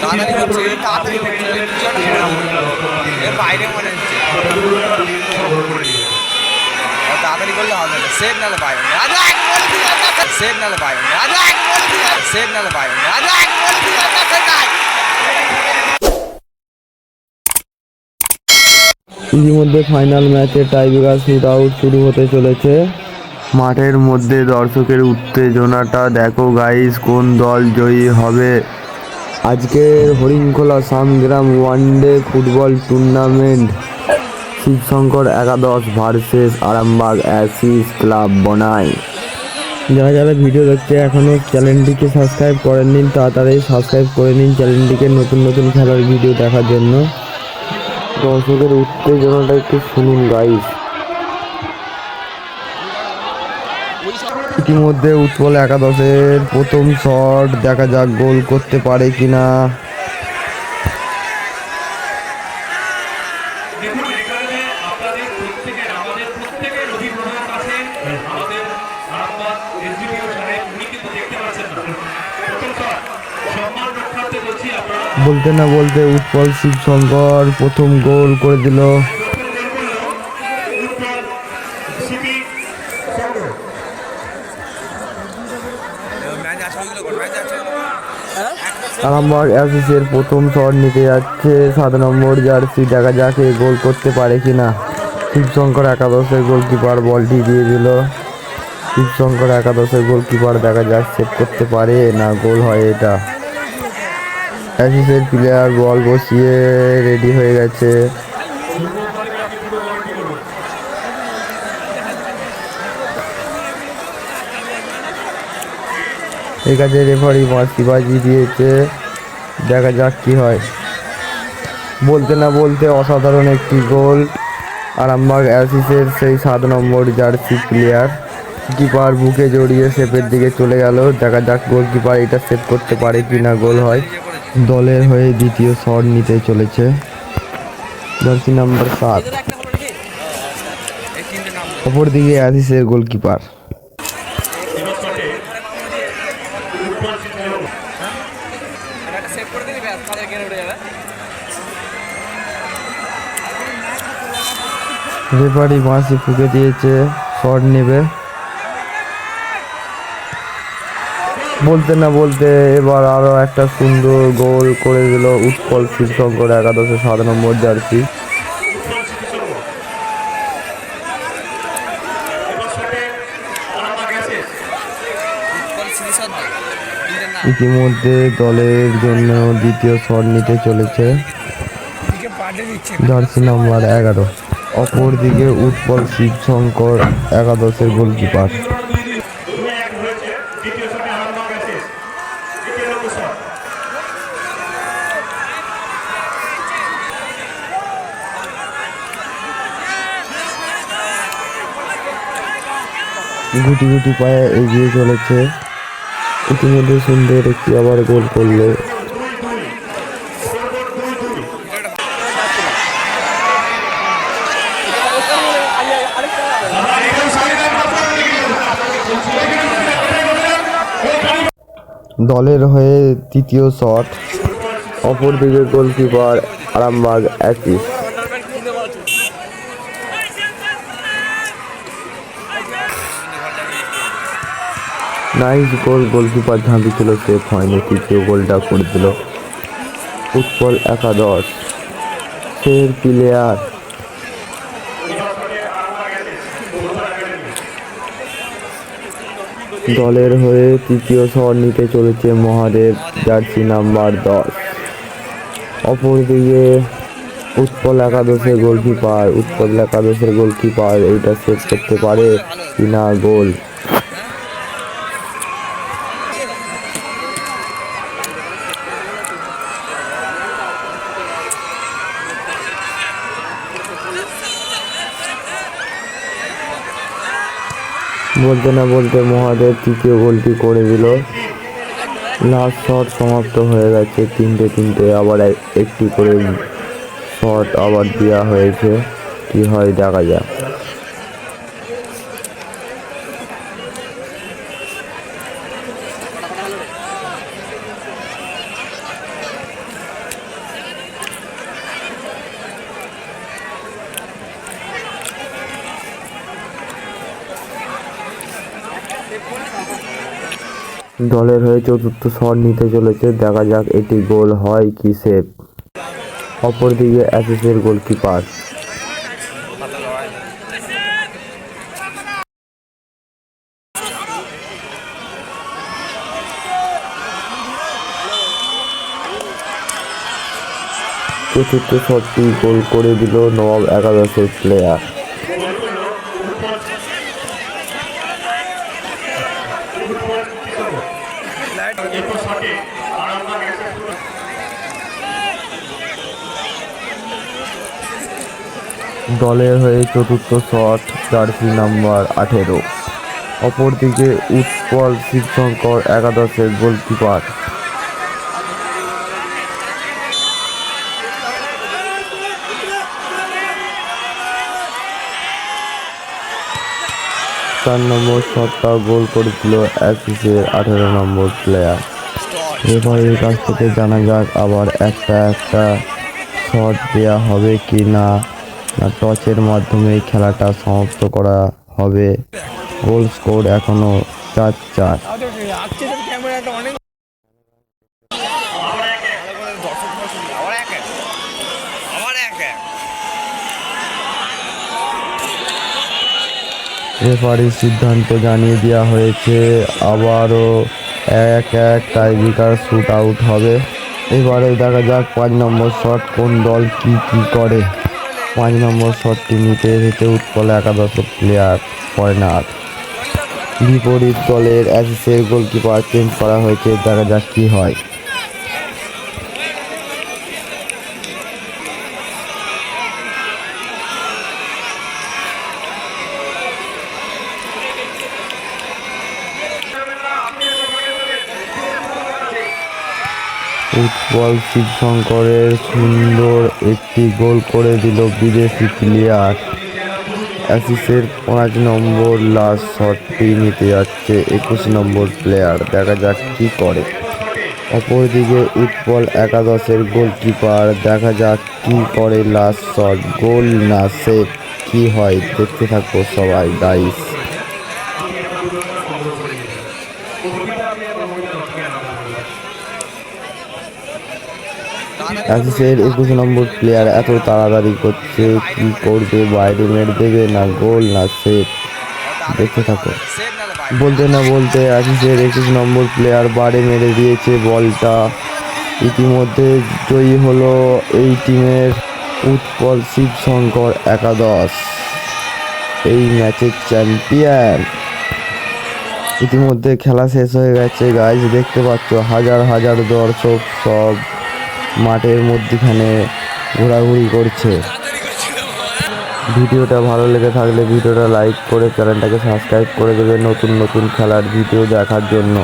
তাড়াতাড়ি হচ্ছে তাড়াতাড়ি হচ্ছে এর বাইরে মনে হচ্ছে তাড়াতাড়ি করলে হবে না সেভ নালে বাইরে সেভ নালে বাইরে সেভ নালে বাইরে ইতিমধ্যে ফাইনাল ম্যাচে টাইব্রেকার শুট আউট শুরু হতে চলেছে। মাঠের মধ্যে দর্শকের উত্তেজনাটা দেখো গাইস, কোন দল জয়ী হবে। আজকের Harinkhola Samgram one-day football tournament Shibshankar একাদশ ভার্সেস আরামবাগ অ্যাসিস ক্লাব বনাই। যারা যারা ভিডিও দেখছে এখনও চ্যানেলটিকে সাবস্ক্রাইব করেননি, তাড়াতাড়ি সাবস্ক্রাইব করে নিন চ্যানেলটিকে নতুন নতুন খেলার ভিডিও দেখার জন্য। দর্শকের উত্তেজনাটা একটু শুনুন গাইস। ইতিমধ্যে উৎপল একাদশের প্রথম শট, দেখা যাক গোল করতে পারে কিনা। বলতে না বলতে উৎপল শিবশঙ্কর প্রথম গোল করে দিল। আরামবাগ অ্যাসিসের প্রথম শট নিতে যাচ্ছে 7 নম্বর জার্সি, দেখা যাক গোল করতে পারে কিনা। শিবশঙ্কর একাদশের গোলকিপার বলটি দিয়ে দিল। শিবশঙ্কর একাদশের গোলকিপার দেখা যাক সেভ করতে পারে না গোল হয় এটা। অ্যাসিসের প্লেয়ার বল বসিয়ে রেডি হয়ে গেছে। এই কাজে রেফারি মাসি বাজি দিয়েছে, দেখা যাক কি হয়। বলতে না বলতে অসাধারণ একটি গোল আরামবাগ অ্যাসিসের সেই 7 নম্বর জার্সি প্লেয়ার। কিপার বুকে জড়িয়ে সেভের দিকে চলে গেল, দেখা যাক গোলকিপার এটা সেভ করতে পারে কিনা গোল হয়। দলের হয়ে দ্বিতীয় শট নিতে চলেছে জার্সি নাম্বার 7। অপরদিকে অ্যাসিসের গোলকিপার। রেফারি বাঁশি ফুঁকে দিয়েছে, শট নেবে। বলতে না বলতে এবার আরো একটা সুন্দর গোল করে দিল উৎপল শিবশঙ্কর একাদশে 7 নম্বর জার্সি। ইতিমধ্যে দলের জন্য দ্বিতীয় শট নিতে চলেছে জার্সি নাম্বার 11। অপরদিকে উৎপল শিবশঙ্কর একাদশের গোলকিপার। গুটি গুটি পায়ে এগিয়ে চলেছে। ইতিমধ্যে সুন্দর একটি আবার গোল করলো। দলের হয়ে তৃতীয় শট, অপরদিকে গোলকিপার আরামবাগ অ্যাসিস। নাইস গোল, গোলকিপার ঝাঁপি ছিল, সেফ হয়নি, তৃতীয় গোলটা করে দিল উৎপল একাদশ ফের প্লেয়ার। দলের হয়ে তৃতীয় শট নিতে চলেছে মহাদেব জার্সি নাম্বার 10। অপরদিকে উৎপল একাদশের গোলকিপার এইটা সেভ করতে পারে কিনা গোল। বলতে না বলতে মহাদেব তৃতীয় গোলটি করে দিল। লাস্ট শট সমাপ্ত হয়ে গেছে, 3-3 আবার একটি করে শট আবার দেওয়া হয়েছে, কি হয় দেখা যাক। দলের হয়ে চতুর্থ শট নিতে চলেছে, দেখা যাক এটি গোল হয় কি সেভ। অপরদিকে অ্যাসিসের গোলকিপার চতুর্থ শটটি গোল করে দিল নবাব একাদশের প্লেয়ার। দলের হয়ে চতুর্থ শট জার্সি নাম্বার 18। অপরদিকে উৎপল শিবশঙ্কর একাদশের গোলকিপার। চার নম্বর শটটা গোল করেছিল অ্যাসিসের 18 নম্বর প্লেয়ার। রেফারির কাছ থেকে জানা যাক আবার একটা শট দেওয়া হবে কি না টচের মাধ্যমে খেলাটা সমাপ্ত করা হবে। গোল স্কোর এখনো 4-4। রেফারির সিদ্ধান্ত জানিয়ে দেওয়া হয়েছে, আবারও 1-1 টাইব্রেকার শুট আউট হবে। এবারে দেখা যাক 5 নম্বর শট কোন দল কি করে। 5 নম্বর শটটি নিতে এসেছে উৎপল একাদশের প্লেয়ার ফরেনার। বিপরীত দলের অ্যাসিসের গোলকিপার চেঞ্জ করা হয়েছে, দেখা যাক কি হয়। উৎপল শিবশঙ্করের সুন্দর একটি গোল করে দিল বিদেশি প্লেয়ার। অ্যাসিসের 5 নম্বর লাস্ট শটটি নিতে যাচ্ছে 21 নম্বর প্লেয়ার, দেখা যাক কি করে। অপরদিকে উৎপল একাদশের গোলকিপার, দেখা যাক কি করে। লাস্ট শট গোল না সেভ কি হয় দেখতে থাকবো সবাই গাইস। অ্যাসিসের 21 নম্বর প্লেয়ার এত তাড়াতাড়ি করছে, কি করবে? বাইরে মেরে দেবে না গোল না সেভ দেখতে থাকো। বলতে না বলতে অ্যাসিসের 21 নম্বর প্লেয়ার বারে মেরে দিয়েছে বলটা। ইতিমধ্যে জয়ী হলো এই টিমের উৎপল শিবশঙ্কর একাদশ, এই ম্যাচের চ্যাম্পিয়ন। ইতিমধ্যে খেলা শেষ হয়ে গেছে গাইজ, দেখতে পাচ্ছ হাজার হাজার দর্শক সব মাঠের মধ্যখানে ঘোরাঘুরি করছে। ভিডিওটা ভালো লেগে থাকলে ভিডিওটা লাইক করে চ্যানেলটাকে সাবস্ক্রাইব করে দেবে নতুন নতুন খেলার ভিডিও দেখার জন্য।